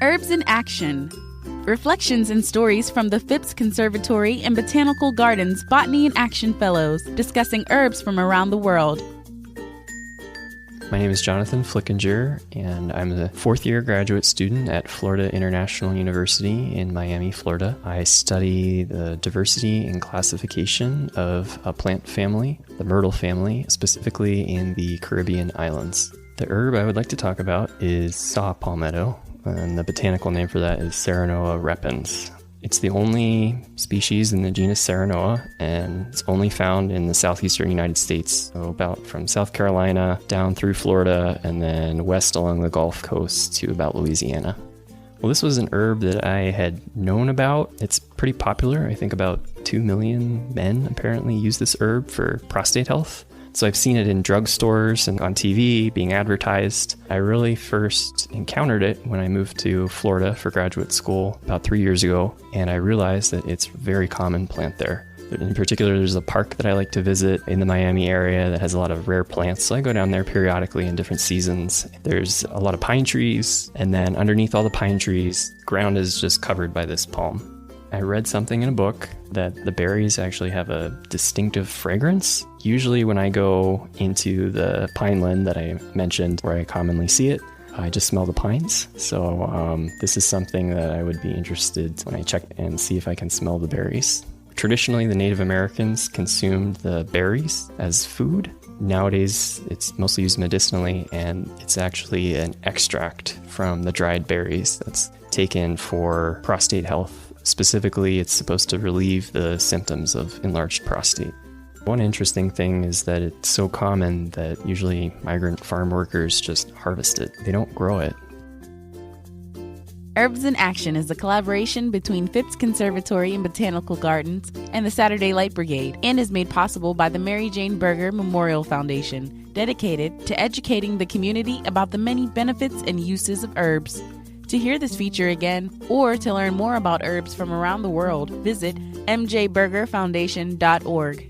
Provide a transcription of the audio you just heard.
Herbs in Action. Reflections and stories from the Phipps Conservatory and Botanical Gardens Botany in Action Fellows discussing herbs from around the world. My name is Jonathan Flickinger, and I'm a fourth-year graduate student at Florida International University in Miami, Florida. I study the diversity and classification of a plant family, the myrtle family, specifically in the Caribbean islands. The herb I would like to talk about is saw palmetto, and the botanical name for that is Serenoa repens. It's the only species in the genus Serenoa, and it's only found in the southeastern United States, so about from South Carolina down through Florida and then west along the Gulf Coast to about Louisiana. Well, this was an herb that I had known about. It's pretty popular. I think about 2 million men apparently use this herb for prostate health. So I've seen it in drugstores and on TV being advertised. I really first encountered it when I moved to Florida for graduate school about 3 years ago, and I realized that it's a very common plant there. In particular, there's a park that I like to visit in the Miami area that has a lot of rare plants, so I go down there periodically in different seasons. There's a lot of pine trees, and then underneath all the pine trees, the ground is just covered by this palm. I read something in a book that the berries actually have a distinctive fragrance. Usually when I go into the pineland that I mentioned where I commonly see it, I just smell the pines. So this is something that I would be interested when I check and see if I can smell the berries. Traditionally, the Native Americans consumed the berries as food. Nowadays, it's mostly used medicinally, and it's actually an extract from the dried berries that's taken for prostate health. Specifically, it's supposed to relieve the symptoms of enlarged prostate. One interesting thing is that it's so common that usually migrant farm workers just harvest it. They don't grow it. Herbs in Action is a collaboration between Phipps Conservatory and Botanical Gardens and the Saturday Light Brigade, and is made possible by the Mary Jane Berger Memorial Foundation, dedicated to educating the community about the many benefits and uses of herbs. To hear this feature again, or to learn more about herbs from around the world, visit mjbergerfoundation.org.